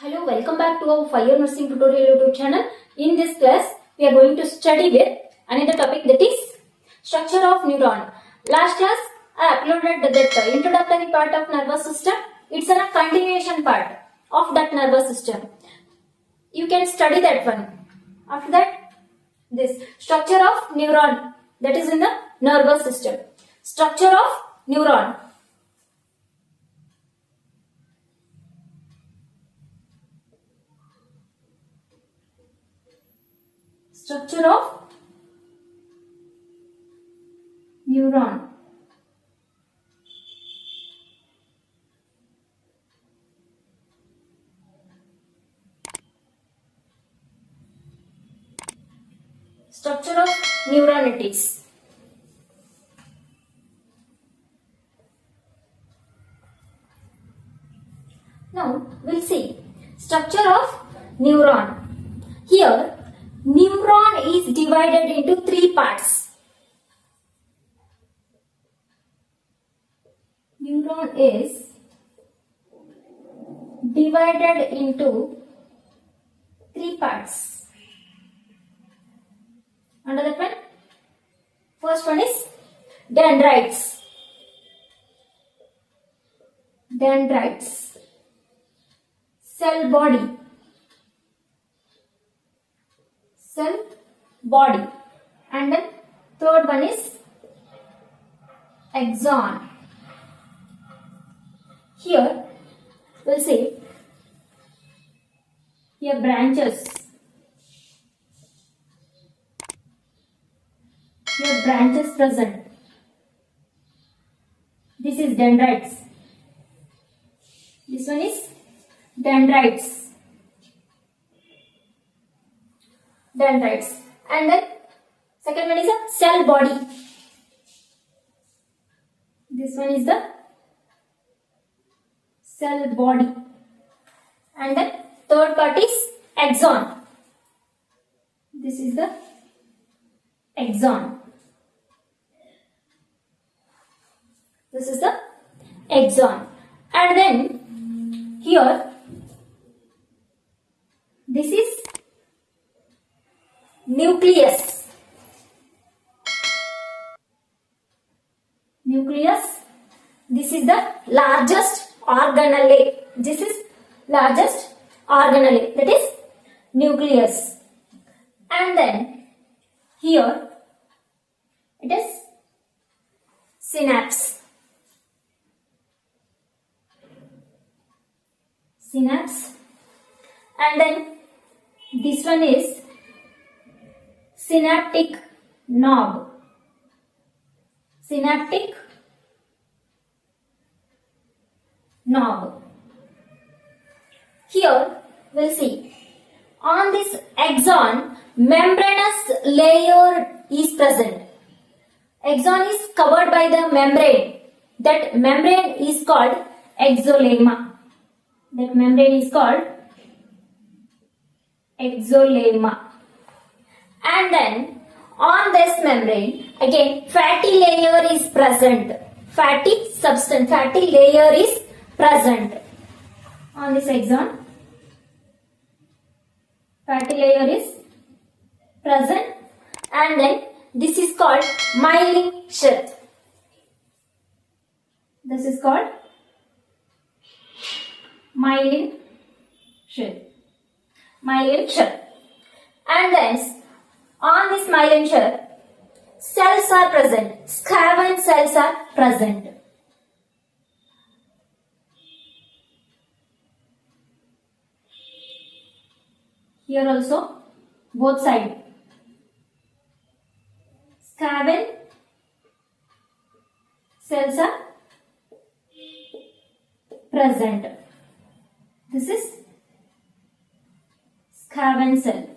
Hello, welcome back to our 5-year nursing tutorial YouTube channel. In this class, we are going to study with another topic, that is structure of neuron. Last class, I uploaded that introductory part of nervous system. It's a continuation part of that nervous system. You can study that one. After that, this structure of neuron, that is in the nervous system. Structure of neuron. Structure of neuron. Structure of neuron it is. Now we'll see structure of neuron. Here neuron is divided into three parts. Neuron is divided into three parts. Under that one, first one is dendrites. Dendrites. Cell body. Cell body. And then third one is axon. Here we'll see here branches. Here branches present. This is dendrites. This one is dendrites. Dendrites. And then second one is a cell body. This one is the cell body. And then third part is axon. This is the axon. This is the axon. And then here this is nucleus. Nucleus. This is the largest organelle. This is largest organelle. That is nucleus. And then here it is synapse. Synapse. And then this one is synaptic knob. Synaptic knob. Here we'll see on this axon membranous layer is present. Axon is covered by the membrane. That membrane is called exolemma. That membrane is called exolemma. And then on this membrane again fatty layer is present. Fatty substance, fatty layer is present on this axon. Fatty layer is present. And then this is called myelin sheath. This is called myelin sheath. Myelin sheath. And then on this myelin sheath cells are present. Schwann cells are present. Here also both sides. Schwann cells are present. This is Schwann cell.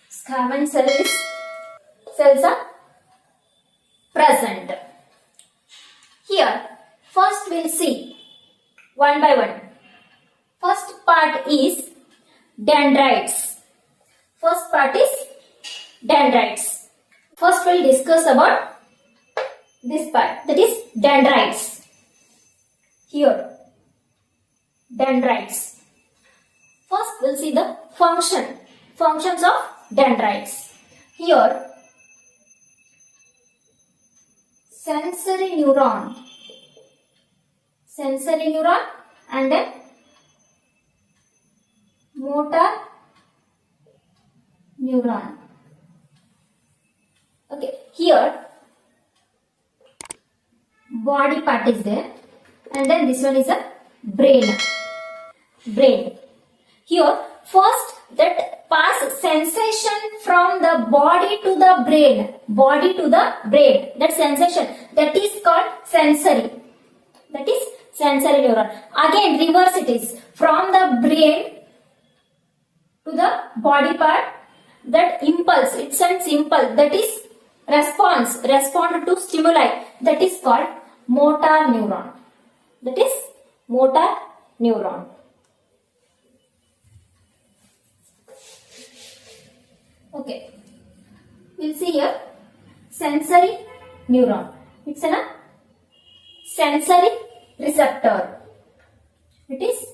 Schwann cells are present. Here first we'll see one by one. First part is dendrites. First part is dendrites. First we'll discuss about this part, that is dendrites. Here, dendrites. First, we'll see the functions of dendrites. Here, sensory neuron and then motor neuron. Okay, here body part is there, and then this one is a brain. Here, first that pass sensation from the body to the brain. That sensation, that is called sensory. That is sensory neuron. Again, reverse it is from the brain to the body part. That impulse, it sends impulse. That is respond to stimuli. That is called motor neuron. Okay, we'll see here sensory neuron. It's a sensory receptor. It is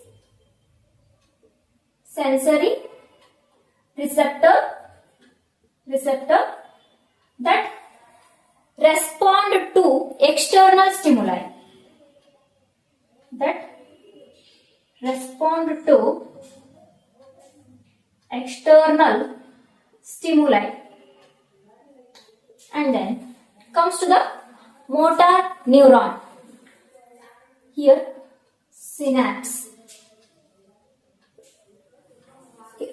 sensory receptor that respond to external stimuli. And then comes to the motor neuron. Here, synapse.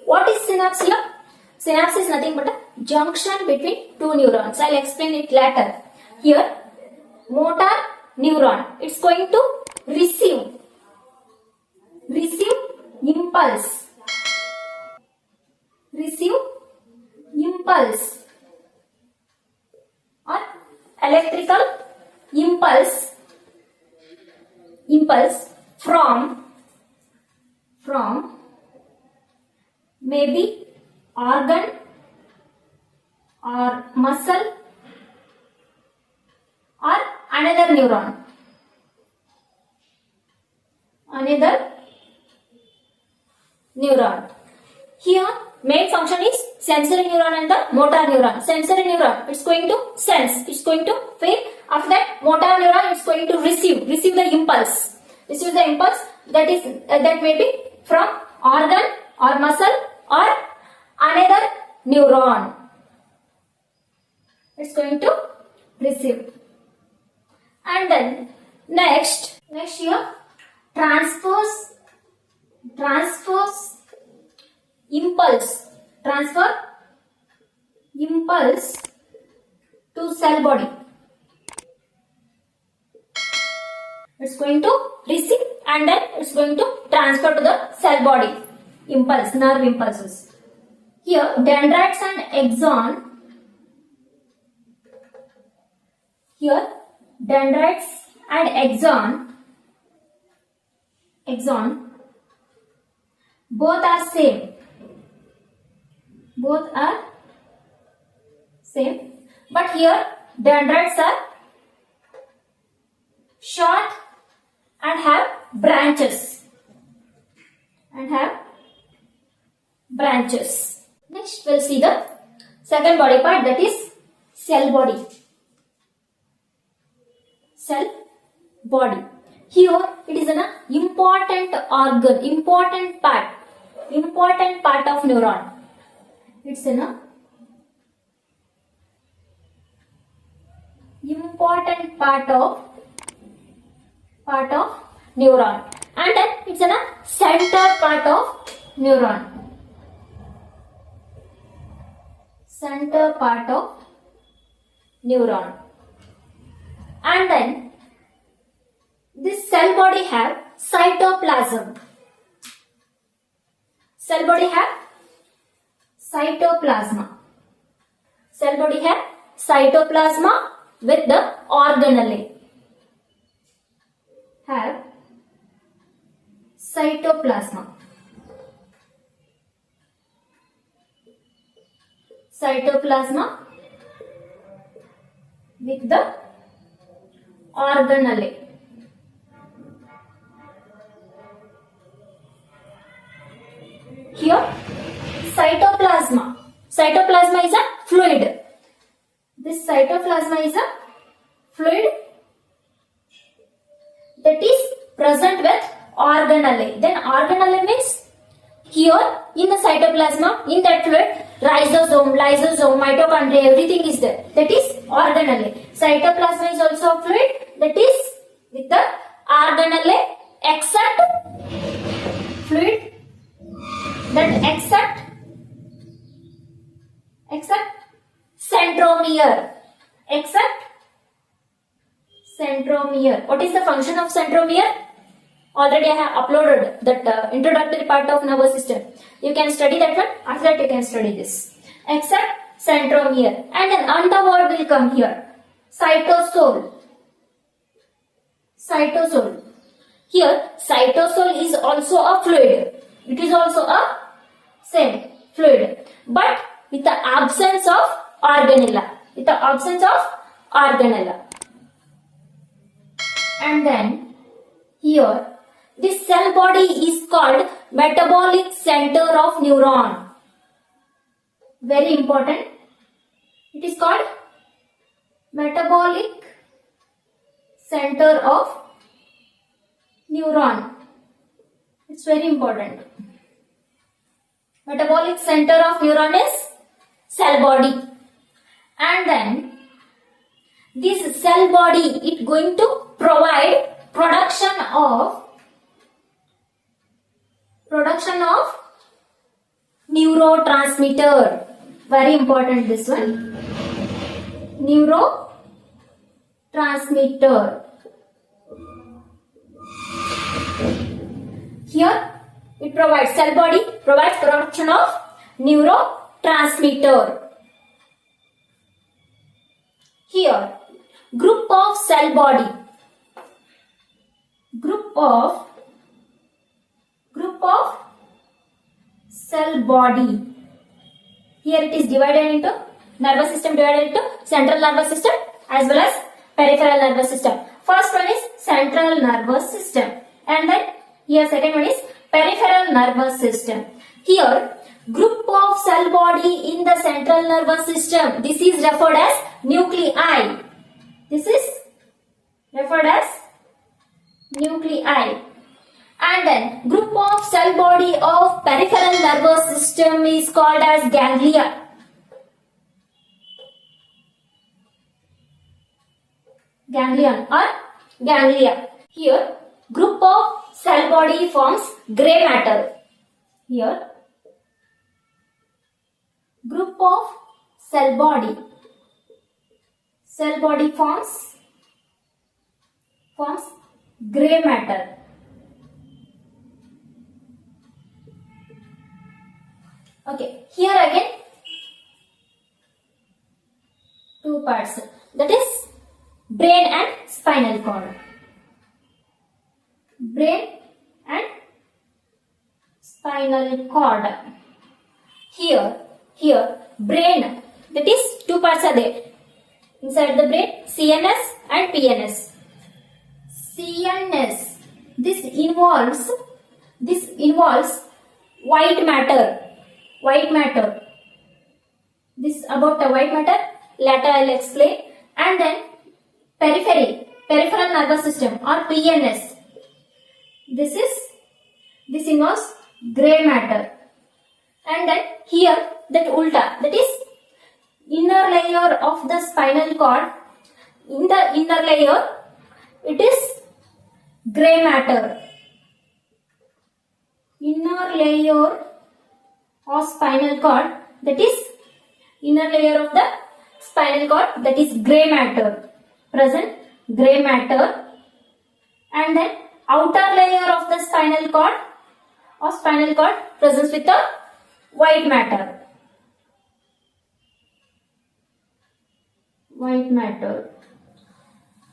What is synapse here? Synapse is nothing but a junction between two neurons. I'll explain it later. Here, motor neuron. It's going to receive impulse. Or electrical impulse from maybe organ or muscle or another neuron. Here, main function is sensory neuron and the motor neuron. Sensory neuron, it's going to sense, it's going to feel. After that, motor neuron is going to receive the impulse. That may be from organ or muscle or another neuron. It's going to receive. And then next here, transfers impulse to cell body. It's going to receive and then it's going to transfer to the cell body. Nerve impulses. Here, dendrites and axon. Here, dendrites and axon, both are same. But here, dendrites are short and have branches. Next, we'll see the second body part, that is cell body. Here, it is an important organ, important part of neuron. It's an important part of neuron, and then it's a center part of neuron. And then this cell body have cytoplasm. Cell body have cytoplasma with the organelle. Have cytoplasma with the organelle. Here cytoplasma. Cytoplasma is a fluid. This cytoplasma is a fluid that is present with organelle. Then organelle means here in the cytoplasma, in that fluid, rhizosome, lysosome, mitochondria, everything is there. That is organelle. Cytoplasma is also a fluid that is with the organelle except fluid that except centromere. Except centromere. What is the function of centromere? Already I have uploaded that introductory part of nervous system. You can study that one. After that you can study this. Except centromere. And then another word will come here. Cytosol. Cytosol. Here cytosol is also a fluid. It is also a same fluid. But with the absence of organella. With the absence of organella. And then here this cell body is called metabolic center of neuron. Very important. It is called metabolic center of neuron. It's very important. Metabolic center of neuron is cell body. And then this cell body is going to provide production of neurotransmitter. Very important this one. Neurotransmitter. Here it provides, cell body provides production of neurotransmitter. Here group of cell body. Group of cell body. Here it is divided into nervous system, divided into central nervous system as well as peripheral nervous system. First one is central nervous system, and then here second one is peripheral nervous system. Here group of cell body in the central nervous system. This is referred as nuclei. This is referred as nuclei. And then group of cell body of peripheral nervous system is called as ganglia. Ganglion or ganglia. Here group of cell body forms grey matter. Here group of cell body forms grey matter. Okay, here again two parts, that is brain and spinal cord. Brain and spinal cord. Here brain, that is two parts are there inside the brain, CNS and PNS. CNS, this involves white matter. This about the white matter later I will explain. And then peripheral nervous system or PNS. This involves grey matter. And then here that ulta, that is inner layer of the spinal cord. In the inner layer it is grey matter. Inner layer of spinal cord, that is inner layer of the spinal cord, that is grey matter. Present grey matter. And then outer layer of the spinal cord presents with the white matter.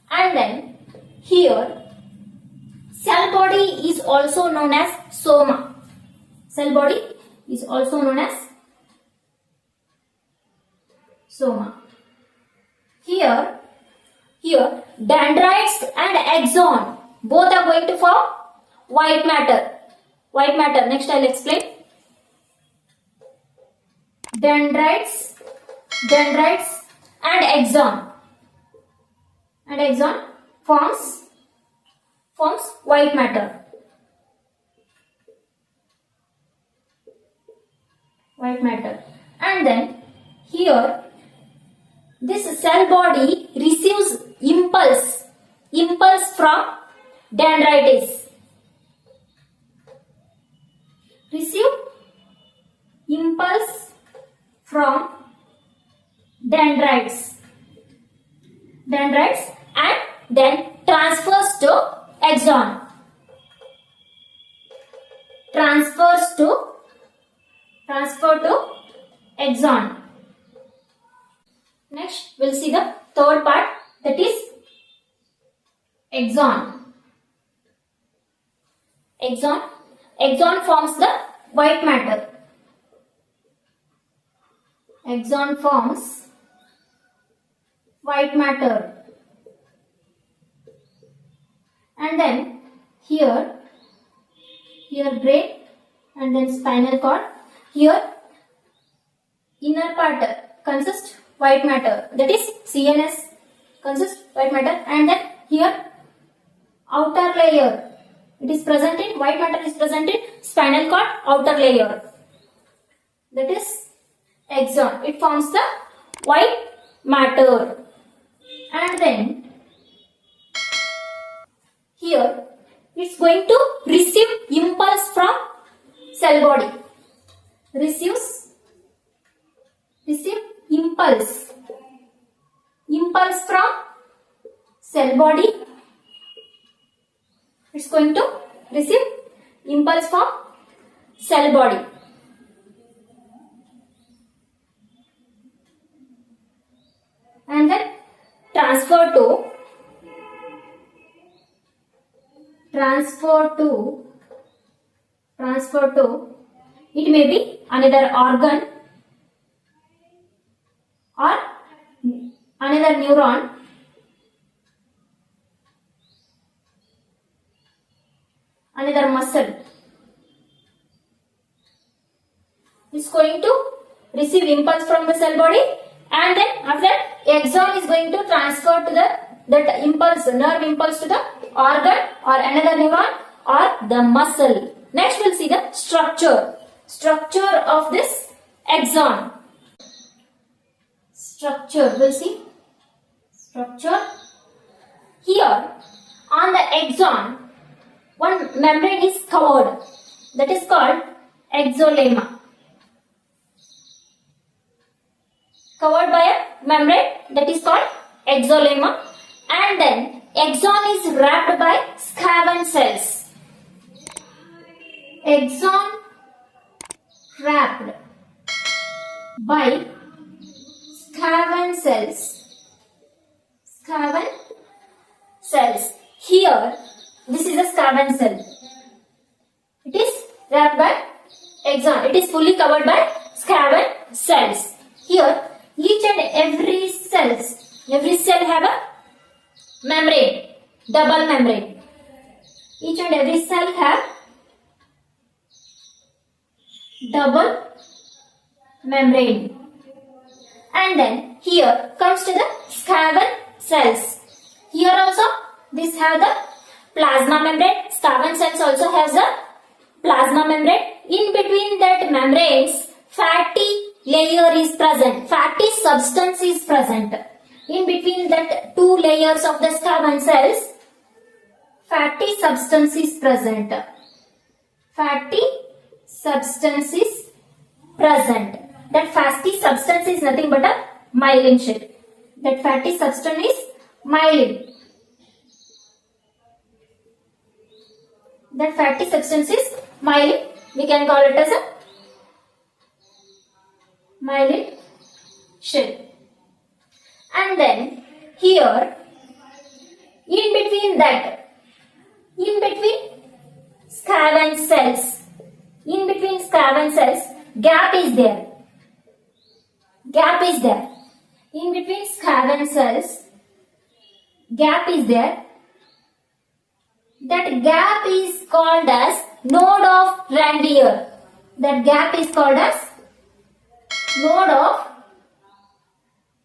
And then here cell body is also known as soma. Cell body is also known as soma. Here Here dendrites and axon both are going to form white matter. White matter. Next I'll explain. Dendrites and axon forms white matter. And then here this cell body receives impulse from dendrites. Receive impulse from dendrites and then transfers to axon. Transfer to axon. Next we'll see the third part, that is axon. Axon forms the white matter. Axon forms white matter. And then here brain and then spinal cord. Here inner part consists white matter, that is CNS consists white matter, and then here outer layer, it is present in white matter is present in spinal cord outer layer, that is axon. It forms the white matter. And then here it's going to receive impulse from cell body. Receive impulse from cell body. It's going to receive impulse from cell body. And then transfer to it may be another organ or another neuron, another muscle. Is going to receive impulse from the cell body, and then after that axon is going to transfer to that impulse, nerve impulse, to the organ or another neuron or the muscle. Next we'll see the structure of this axon. We'll see structure. Here on the axon one membrane is covered, that is called axolemma. Covered by a membrane, that is called axolemma, and then axon is wrapped by Schwann cells. Axon wrapped by Schwann cells. Here this is a Schwann cell. It is wrapped by axon. It is fully covered by Schwann cells. Here each and every cell have a membrane, double membrane. Each and every cell have double membrane. And then here comes to the Schwann cells. Here also this have the plasma membrane. Schwann cells also has the plasma membrane. In between that membranes, fatty layer is present. Fatty substance is present. In between that two layers of the Schwann cells, fatty substance is present. Fatty substance is present. That fatty substance is nothing but a myelin sheet. That fatty substance is myelin. That fatty substance is myelin. We can call it as a myelin sheath. And then here in between Schwann cells, gap is there. In between Schwann cells, gap is there. That gap is called as node of Ranvier. That gap is called as node of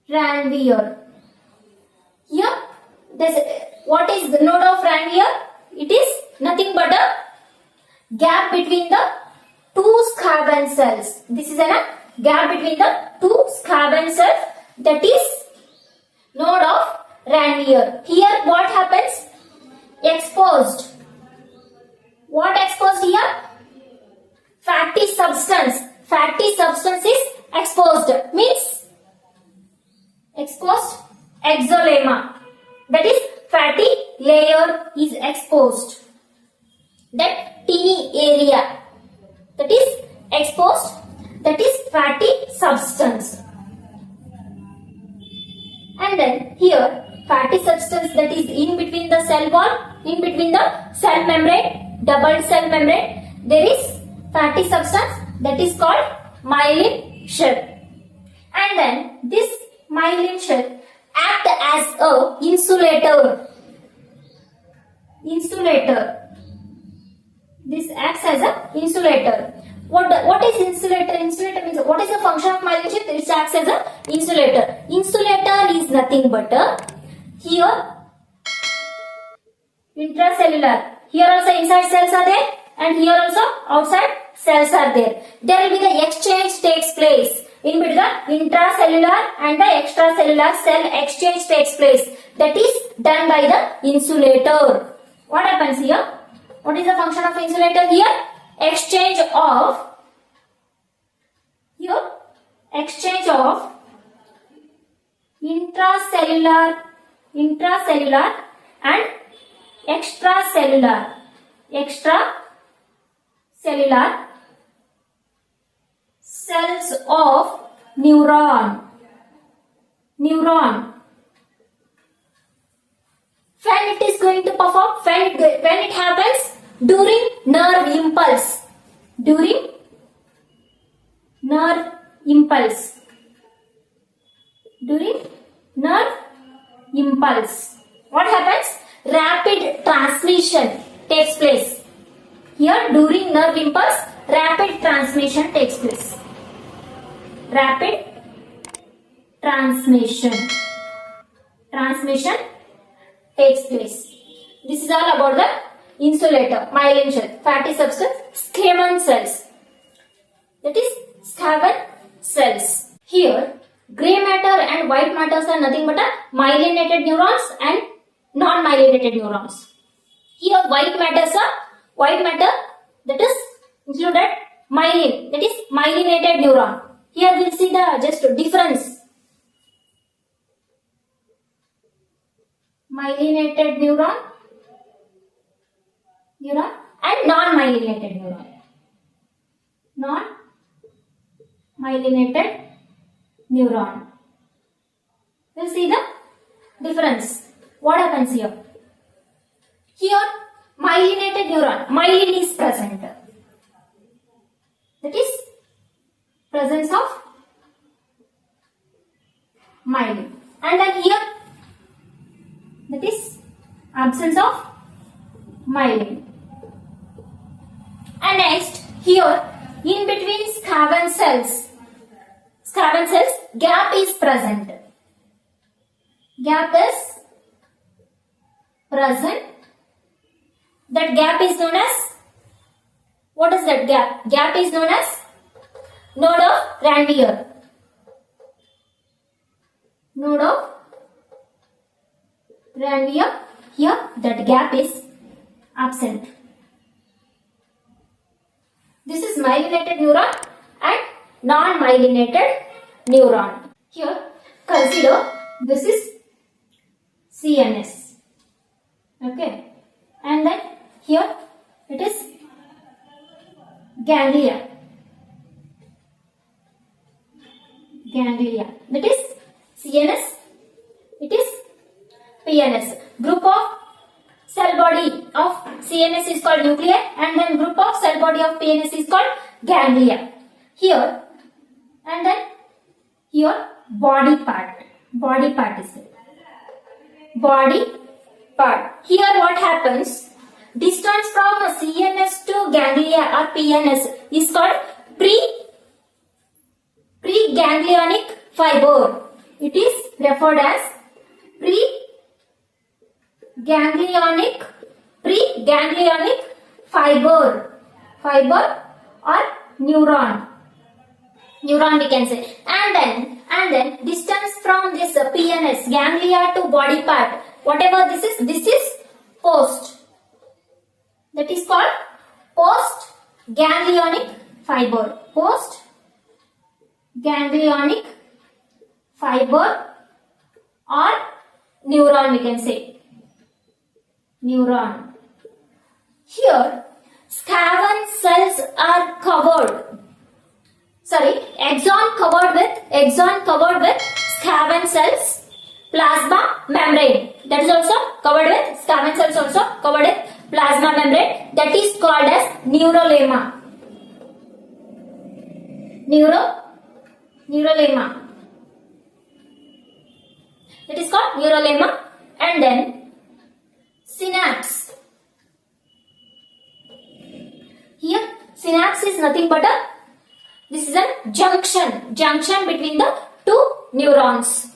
Ranvier. Here, what is the node of Ranvier? It is nothing but a gap between the two Scharben cells. This is a gap between the two Scharben cells. That is node of Ranvier. Here, what happens? Exposed. What exposed here? Fatty substance. Fatty substance is exposed. Means exposed exolemma. That is fatty layer is exposed. That teeny area that is exposed, that is fatty substance. And then here fatty substance that is in between the cell wall, in between the cell membrane, double cell membrane, there is fatty substance that is called myelin shell. And then this myelin shell act as a insulator. This acts as a insulator. What is insulator? Insulator means what is the function of myelin shell? It acts as a insulator. Insulator is nothing but here intracellular. Here also inside cells are there, and here also outside cells are there. There will be the exchange takes place. In between the intracellular and the extracellular cell exchange takes place. That is done by the insulator. What happens here? What is the function of insulator here? Exchange of intracellular and extracellular cells of neuron. When it is going to perform, when it happens during nerve impulse. What happens? Rapid transmission takes place. Here during nerve impulse, rapid transmission takes place. Rapid transmission takes place. This is all about the insulator, myelin shell, fatty substance, Schwann cells. That is Schwann cells. Here, grey matter and white matters are nothing but myelinated neurons and non-myelinated neurons. Here, white matter that is included myelin, that is myelinated neuron. Here we will see the just difference. Myelinated neuron and non-myelinated neuron. Non-myelinated neuron. We'll see the difference. What happens here? Here, myelinated neuron, myelin is present. That is presence of myelin. And then here, that is absence of myelin. And next, here, in between Schwann cells, gap is present. That gap is known as, what is that gap? Gap is known as node of Ranvier. Here that gap is absent. This is myelinated neuron and non-myelinated neuron. Here consider this is CNS. Okay. And then here it is ganglia. That is CNS. It is PNS. Group of cell body of CNS is called nuclei, and then group of cell body of PNS is called ganglia. Here and then here body part is there. body part. Here what happens? Distance from CNS to ganglia or PNS is called preganglionic fiber. It is referred as preganglionic fiber or neuron we can say. And then distance from this PNS ganglia to body part, whatever this is post. That is called post ganglionic fiber. Post ganglionic fiber or neuron we can say. Neuron. Here Schwann cells are covered. Axon covered with Schwann cells, plasma membrane. That is also covered with Schwann cells, also covered with plasma membrane. That is called as neurolemma. Neurolemma. That is called neurolemma. And then synapse. Here synapse is nothing but this is a junction between the two neurons.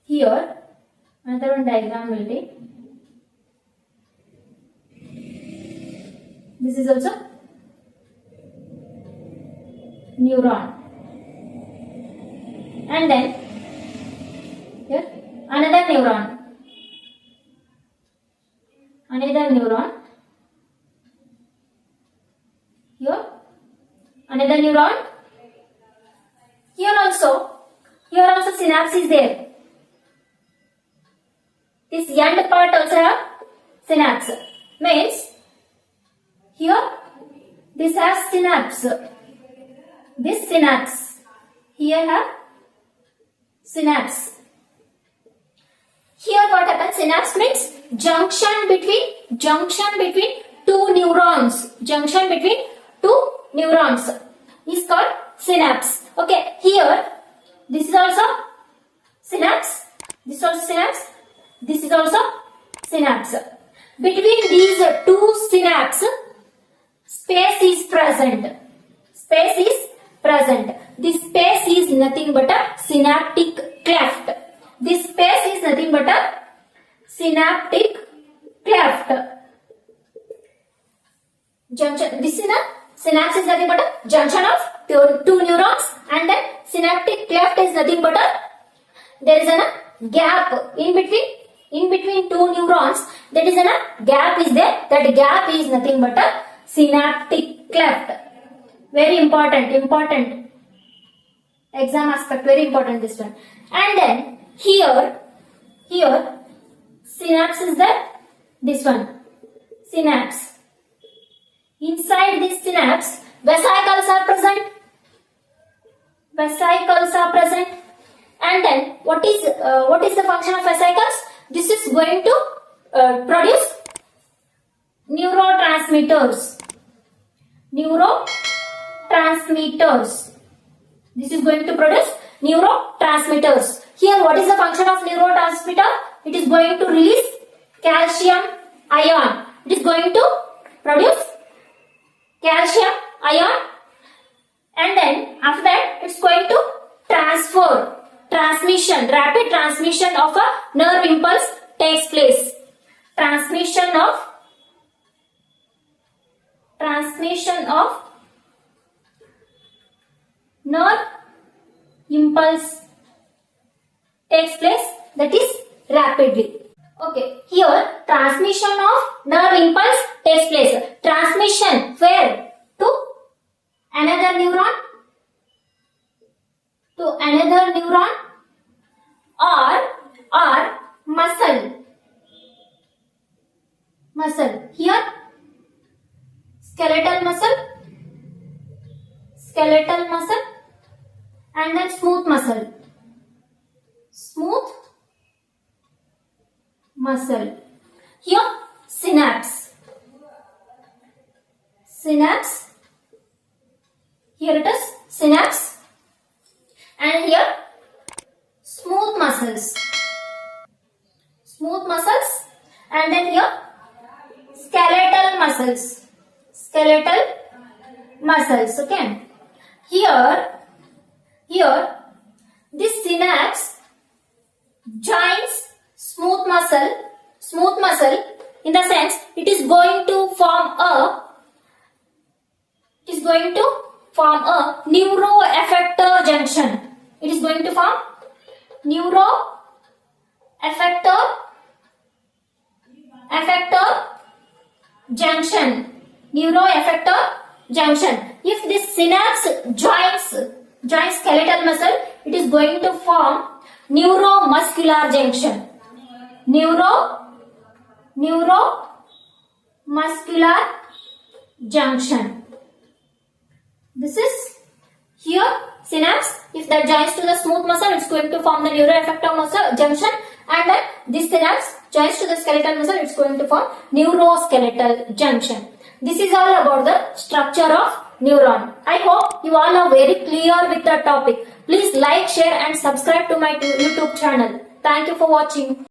Here another one diagram will take. This is also neuron. And then here another neuron. Here another neuron. Here also synapse is there. This end part also have synapse. Means here this has synapse. This synapse. Here have synapse. Here what happens? Synapse means junction between two neurons. Is called synapse. Okay, here this is also synapse. This is also synapse. This is also synapse. Between these two synapse, space is present. This space is nothing but a synaptic cleft. Junction. This is a synapse is nothing but a junction of two neurons, and then synaptic cleft is nothing but there is a gap in between two neurons. That is a gap is there. That gap is nothing but a synaptic cleft. Very important exam aspect. Very important this one. And then here synapse is there. This one synapse. Inside this synapse, vesicles are present. And then what is the function of vesicles? This is going to produce neurotransmitters. This is going to produce neurotransmitters. Here what is the function of neurotransmitter? It is going to release calcium ion. It is going to produce calcium ion, and then after that it's going to rapid transmission of a nerve impulse takes place. Transmission of nerve impulse takes place, that is rapidly. Okay, here transmission of nerve impulse takes place. Transmission where? To another neuron, or muscle. Here skeletal muscle, and then smooth muscle. Here synapse. Here it is synapse, and here smooth muscles. Smooth muscles. And then here skeletal muscles. Skeletal muscles. Okay. Here this synapse joins smooth muscle in the sense it is going to form a neuroeffector junction. It is going to form neuroeffector junction. If this synapse joins skeletal muscle, it is going to form neuromuscular junction. Neuromuscular junction. This is here synapse. If that joins to the smooth muscle, it's going to form the neuroeffector muscle junction, and then this synapse joins to the skeletal muscle, it's going to form neuroskeletal junction. This is all about the structure of neuron. I hope you all are very clear with the topic. Please like, share and subscribe to my YouTube channel. Thank you for watching.